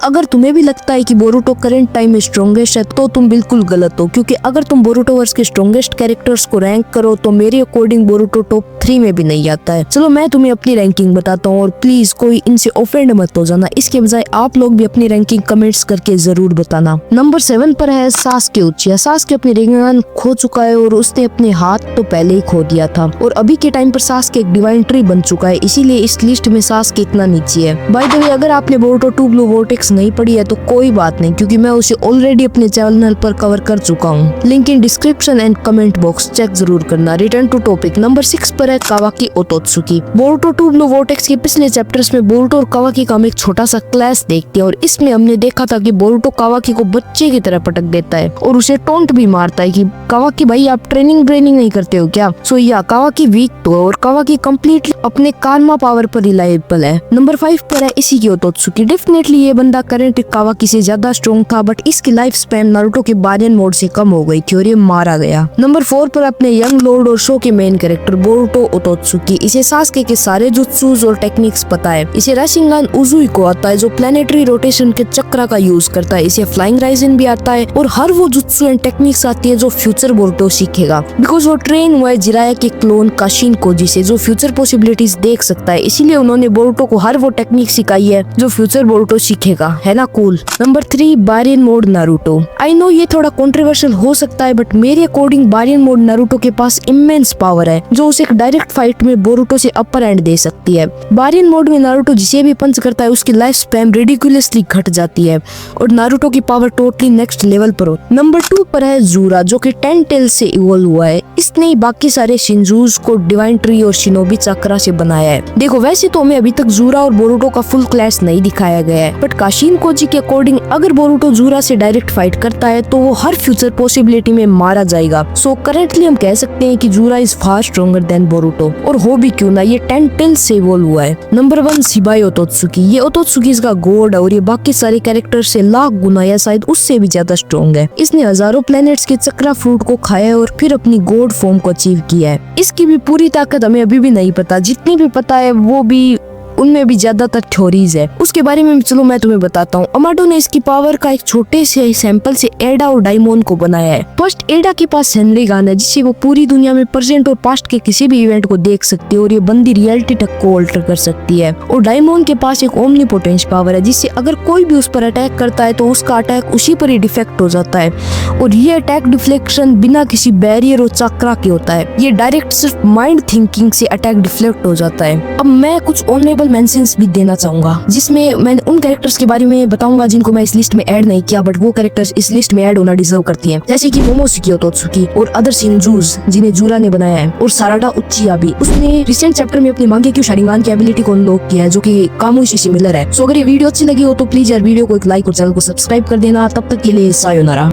अगर तुम्हें भी लगता है कि बोरुतो करंट टाइम में स्ट्रॉन्गेस्ट है तो तुम बिल्कुल गलत हो, क्योंकि अगर तुम बोरुटोवर्स के स्ट्रॉन्गेस्ट कैरेक्टर्स को रैंक करो तो मेरे अकॉर्डिंग बोरुतो टॉप 3 में भी नहीं आता है। चलो मैं तुम्हें अपनी रैंकिंग बताता हूँ और प्लीज कोई इनसे ऑफेंड मत हो जाना, इसके बजाय आप लोग भी अपनी रैंकिंग कमेंट्स करके जरूर बताना। नंबर 7 पर है सास्के उचिया। सास्के अपनी रिंगान खो चुका है और उसने अपने हाथ तो पहले ही खो दिया था और अभी के टाइम पर सास्के एक डिवाइन ट्री बन चुका है, इसीलिए इस लिस्ट में सास्के इतना नीचे है। बाय द वे, अगर आपने बोरुतो 2 ब्लू वोर्टेक्स नहीं पढ़ी है तो कोई बात नहीं, क्योंकि मैं उसे ऑलरेडी अपने चैनल पर कवर कर चुका हूँ। Link in description and comment box, check जरूर करना। रिटर्न टू टॉपिक, नंबर 6 पर है Kawaki Otsutsuki. Boruto 2 blue vortex के पिछले चैप्टर्स में बोरुतो और कावाकी का हम एक छोटा सा क्लैश देखते हैं और इसमें हमने देखा था कि बोरुतो कावाकी को बच्चे की तरह पटक देता है और उसे टोंट भी मारता है कि कावाकी भाई आप ट्रेनिंग नहीं करते हो क्या। सो या कावाकी वीक तो है और कावाकी कंप्लीटली अपने कारमा पावर पर रिलायबल है। नंबर 5 पर है इशिकी ओतोत्सुकी। डेफिनेटली ये बंदा करंट कावाकी से ज्यादा स्ट्रॉन्ग था, बट इसकी लाइफ स्पैन नारुतो के बारियन मोड से कम हो गई थी और ये मारा गया। नंबर 4 पर अपने यंग लॉर्ड और शो के मेन कैरेक्टर बोरुतो ओतोत्सुकी। इसे सास्के के सारे जुत्सूज और टेक्निक्स पता है। इसे राशिंगान उजुई को आता है जो प्लेनेटरी रोटेशन के चक्र का यूज करता है। इसे फ्लाइंग राइजन भी आता है और हर वो जुत्सु एंड टेक्निक्स आती है जो फ्यूचर बोरुतो सीखेगा, बिकॉज वो ट्रेन हुआ है जिराया के क्लोन काशिन कोजी से जो फ्यूचर पॉसिबिलिटीज देख सकता है, इसीलिए उन्होंने बोरुतो को हर वो टेक्निक सिखाई है जो फ्यूचर बोरुतो सीखेगा, है ना cool. Number 3 baryon mode Naruto. I know ये थोड़ा कंट्रोवर्शियल हो सकता है, बट मेरे अकॉर्डिंग बारियन मोड नारुतो के पास इमेंस पावर है जो उसे एक डायरेक्ट फाइट में बोरुतो से अपर एंड दे सकती है। बारियन मोड में नारुतो जिसे भी पंच करता है उसकी लाइफ स्पैन रिडिकुलसली घट जाती है और नारुतो की पावर टोटली नेक्स्ट लेवल पर हो। नंबर 2 पर है जूरा जो कि 10 टेल से इवॉल्व हुआ है। इसने ही बाकी सारे शिनजूस को डिवाइन ट्री और शिनोबी चक्रा से बनाया है। देखो वैसे तो हमें अभी तक जूरा और बोरुतो का फुल क्लैश नहीं दिखाया गया है, बट काशिन कोजी के अकॉर्डिंग अगर बोरुतो जूरा से डायरेक्ट फाइट करता है तो वो हर फ्यूचर पॉसिबिलिटी में मारा जाएगा। सो करेंटली हम कह सकते हैं कि Jura is far stronger than Boruto, और हो भी क्यों ना, ये 10 टेल से इवॉल्व हुआ है। नंबर 1 शिबाई ओतोत्सुकी। ये ओतोत्सुकी इसका गॉड है और ये बाकी सारे कैरेक्टर से लाख गुना या शायद उससे भी ज्यादा स्ट्रॉन्ग है। इसने हजारों प्लैनेट्स के चक्रा फ्रूट को खाया है और फिर अपनी गॉड फॉर्म को अचीव किया है। इसकी भी पूरी ताकत हमें अभी भी नहीं पता, जितनी भी पता है वो भी उनमें भी ज्यादातर थ्योरीज है। उसके बारे में चलो मैं तुम्हें बताता हूँ। अमाडो ने इसकी पावर का एक छोटे से सैंपल से एडा और डायमोन को बनाया है। फर्स्ट एडा के पास सेनरिगान है जिससे वो पूरी दुनिया में प्रेजेंट और पास्ट के किसी भी इवेंट को देख सकती है और ये बंदी रियलिटी तक को ऑल्टर कर सकती है। और डायमोन के पास एक ओमनीपोटेंस पावर है जिससे अगर कोई भी उस पर अटैक करता है तो उसका अटैक उसी पर ही डिफेक्ट हो जाता है और ये अटैक डिफ्लेक्शन बिना किसी बैरियर और चक्रा के होता है। ये डायरेक्ट सिर्फ माइंड थिंकिंग से अटैक डिफ्लेक्ट हो जाता है। अब मैं कुछ ऑनरेबल मेंशंस भी देना चाहूंगा जिसमें मैं उन कैरेक्टर्स के बारे में बताऊंगा जिनको मैं इस लिस्ट में ऐड नहीं किया, बट वो कैरेक्टर्स इस लिस्ट में ऐड होना डिजर्व करती हैं, जैसे कि मोमोशिकी ओतोत्सुकी और अदर शिनजूस जिन्हें जूरा ने बनाया है, और साराडा उचिया भी। उसने रिसेंट चैप्टर में अपने मांगे क्यों शारिंगान की एबिलिटी को अनलॉक किया है जो कि कामुशी सिमिलर है। सो अगर ये वीडियो अच्छी लगी हो तो प्लीज यार वीडियो को एक लाइक और चैनल को सब्सक्राइब कर देना। तब तक के लिए सायोनारा।